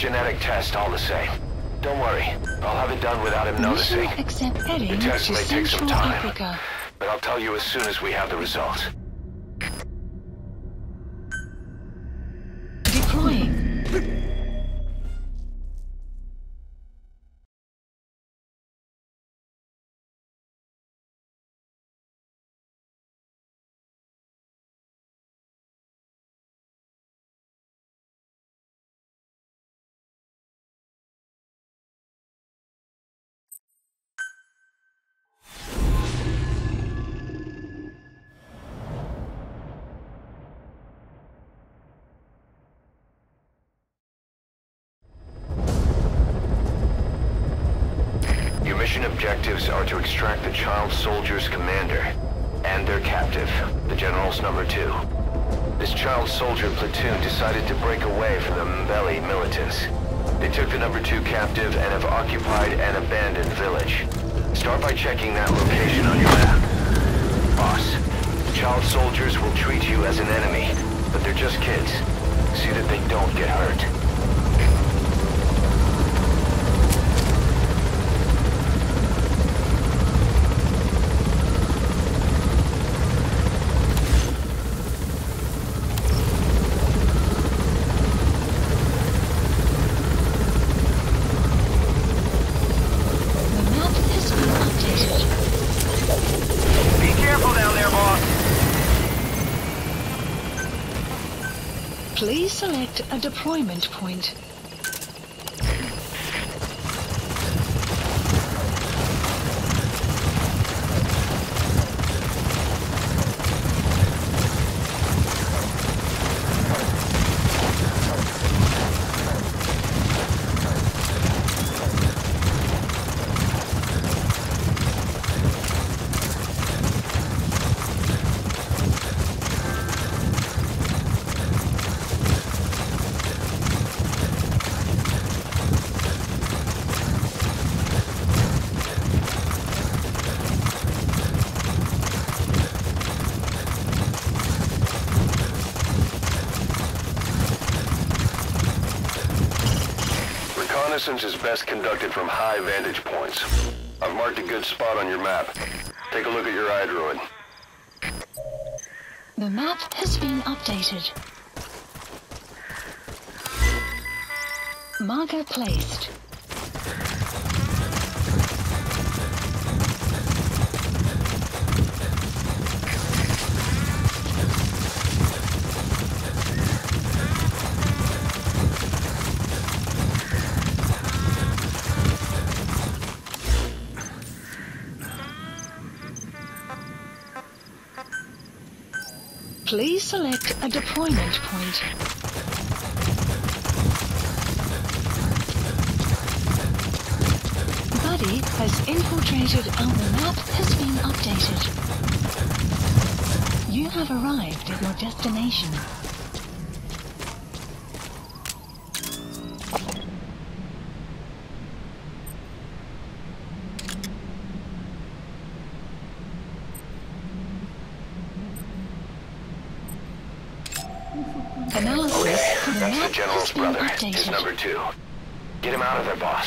Genetic test all the same. Don't worry, I'll have it done without him noticing. Accept heading The test to may take some Central time, Africa. but I'll tell you as soon as we have the results. Deploying. Mission objectives are to extract the child soldier's commander and their captive, the general's number 2. This child soldier platoon decided to break away from the Mbeli militants. They took the number 2 captive and have occupied an abandoned village. Start by checking that location on your map. Boss, the child soldiers will treat you as an enemy, but they're just kids. See that they don't get hurt. Please select a deployment point. Reconnaissance is best conducted from high vantage points. I've marked a good spot on your map. Take a look at your iDroid. The map has been updated. Marker placed. Please select a deployment point. Buddy has infiltrated and the map has been updated. You have arrived at your destination. Analysis for the That's map the general's has been brother, updated. his number 2. Get him out of there, boss.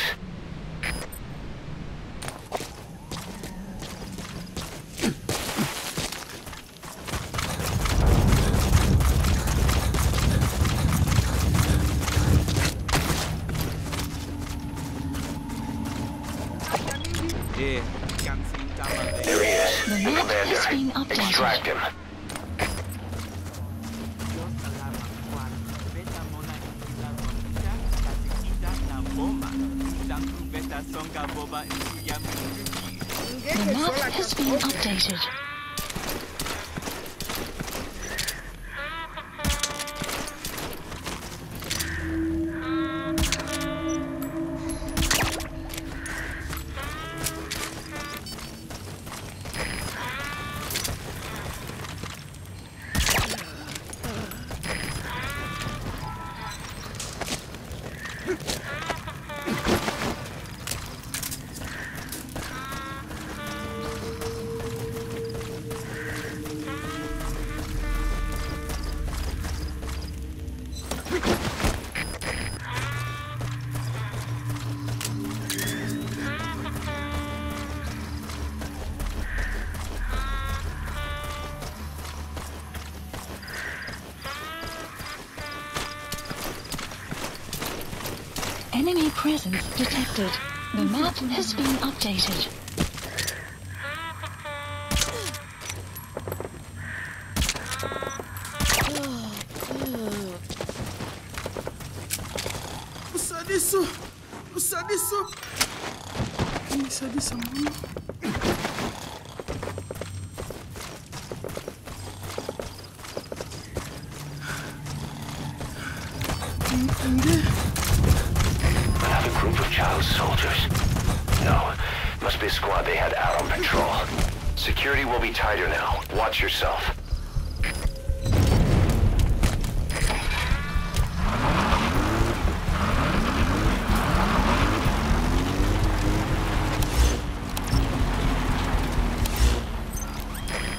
There he is, The the map has been commander. updated. Extract him. The map has been updated. Enemy presence detected. The map has been updated. Usa disso! Usa disso! Usa disso, mano. Another group of child soldiers. No, must be a squad they had out on patrol. Security will be tighter now. Watch yourself.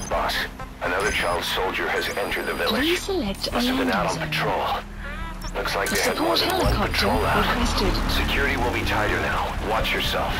Boss, another child soldier has entered the village. Please select a Must have been out on landing zone. patrol. Looks like A they had more support than one helicopter patrol out. requested. Security will be tighter now. Watch yourself.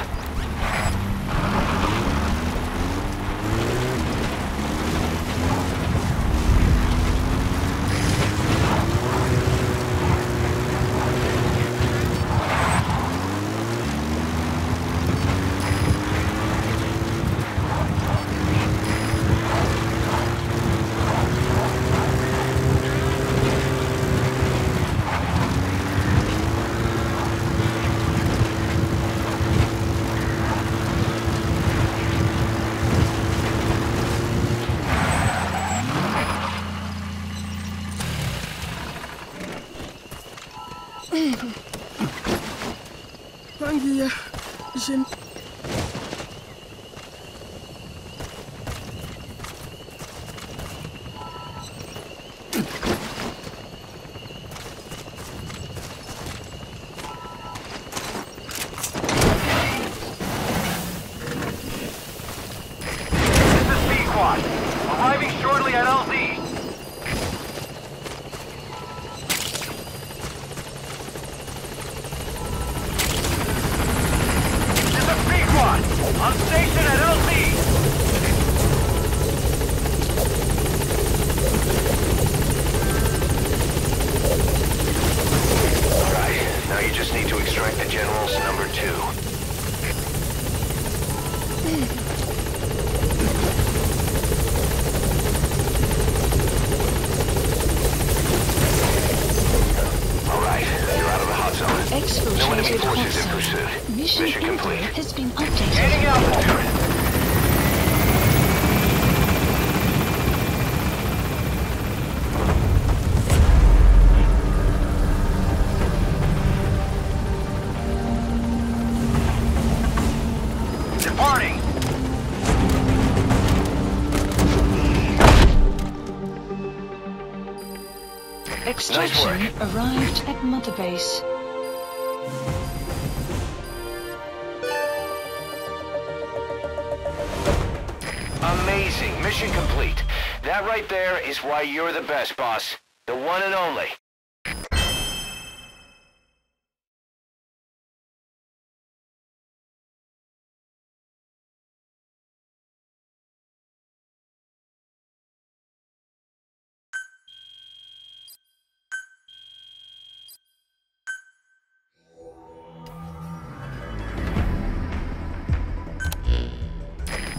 Pangi ya, Jin. Squad, arriving shortly at LZ. This is B Squad, on station at LZ. All right, now you just need to extract the general's number 2. No enemy Exfiltrated forces in hot pursuit. zone. Mission Mission complete. info has been updated. Heading out. Departing. Extraction arrived at Mother Base. Amazing. Mission complete. That right there is why you're the best, boss. The one and only.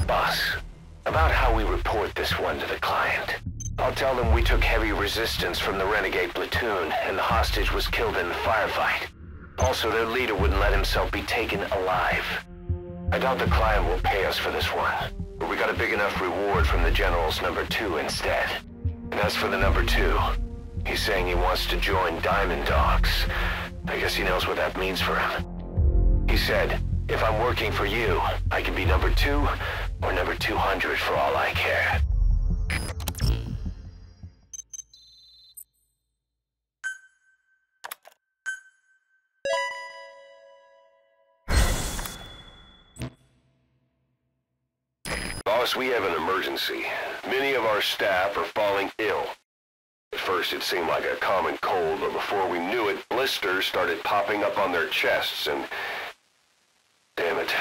Boss, about how we report this one to the client. I'll tell them we took heavy resistance from the renegade platoon and the hostage was killed in the firefight. Also, their leader wouldn't let himself be taken alive. I doubt the client will pay us for this one, but we got a big enough reward from the general's number 2 instead. And as for the number 2, he's saying he wants to join Diamond Dogs. I guess he knows what that means for him. He said, if I'm working for you, I can be number 2 or number 200 for all I care. Boss, we have an emergency. Many of our staff are falling ill. At first it seemed like a common cold, but before we knew it, blisters started popping up on their chests and... Damn it.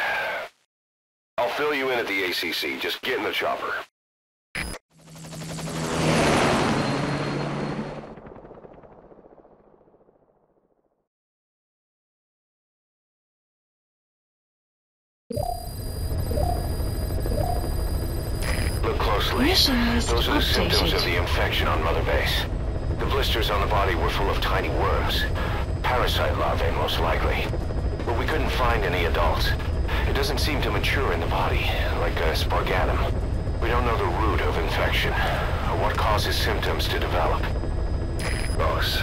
I'll fill you in at the ACC. Just get in the chopper. Mostly. Mission list Those are the symptoms of updated. the infection on Mother Base. The blisters on the body were full of tiny worms. Parasite larvae, most likely. But we couldn't find any adults. It doesn't seem to mature in the body, like a spargatum. We don't know the root of infection, or what causes symptoms to develop. Boss,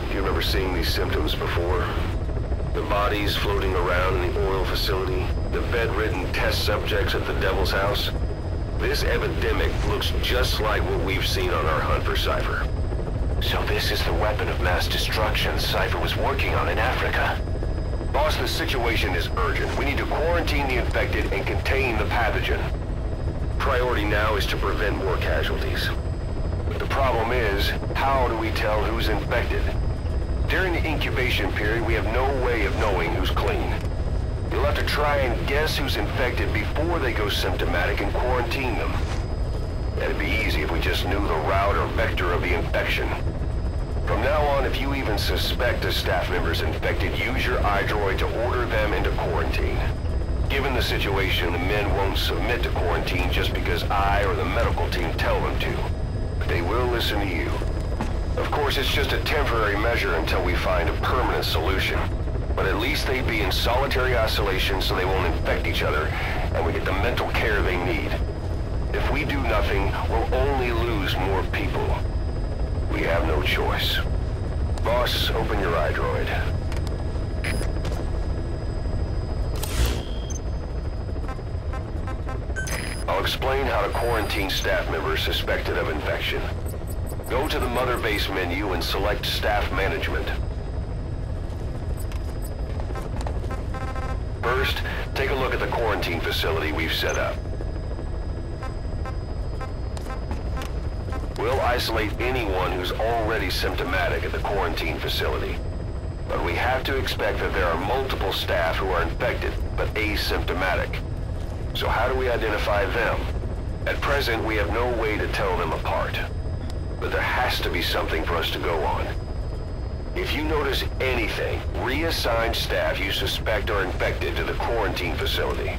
do you remember seeing these symptoms before? The bodies floating around in the oil facility, the bedridden test subjects at the Devil's House. This epidemic looks just like what we've seen on our hunt for Cypher. So this is the weapon of mass destruction Cypher was working on in Africa. Boss, the situation is urgent. We need to quarantine the infected and contain the pathogen. Priority now is to prevent more casualties. But the problem is, how do we tell who's infected? During the incubation period, we have no way of knowing who's clean. You'll have to try and guess who's infected before they go symptomatic and quarantine them. That'd be easy if we just knew the route or vector of the infection. From now on, if you even suspect a staff member's infected, use your iDroid to order them into quarantine. Given the situation, the men won't submit to quarantine just because I or the medical team tell them to. But they will listen to you. Of course, it's just a temporary measure until we find a permanent solution. But at least they'd be in solitary isolation so they won't infect each other, and we get the mental care they need. If we do nothing, we'll only lose more people. We have no choice. Boss, open your iDroid. I'll explain how to quarantine staff members suspected of infection. Go to the Mother Base menu and select Staff Management. First, take a look at the quarantine facility we've set up. We'll isolate anyone who's already symptomatic at the quarantine facility. But we have to expect that there are multiple staff who are infected, but asymptomatic. So how do we identify them? At present, we have no way to tell them apart. But there has to be something for us to go on. If you notice anything, reassign staff you suspect are infected to the quarantine facility.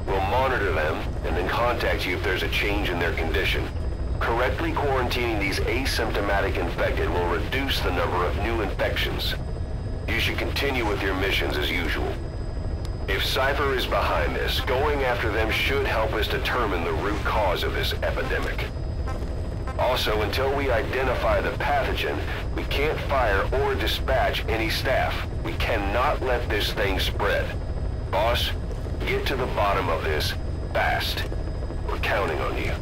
We'll monitor them and then contact you if there's a change in their condition. Correctly quarantining these asymptomatic infected will reduce the number of new infections. You should continue with your missions as usual. If Cypher is behind this, going after them should help us determine the root cause of this epidemic. Also, until we identify the pathogen, we can't fire or dispatch any staff. We cannot let this thing spread. Boss, get to the bottom of this fast. We're counting on you.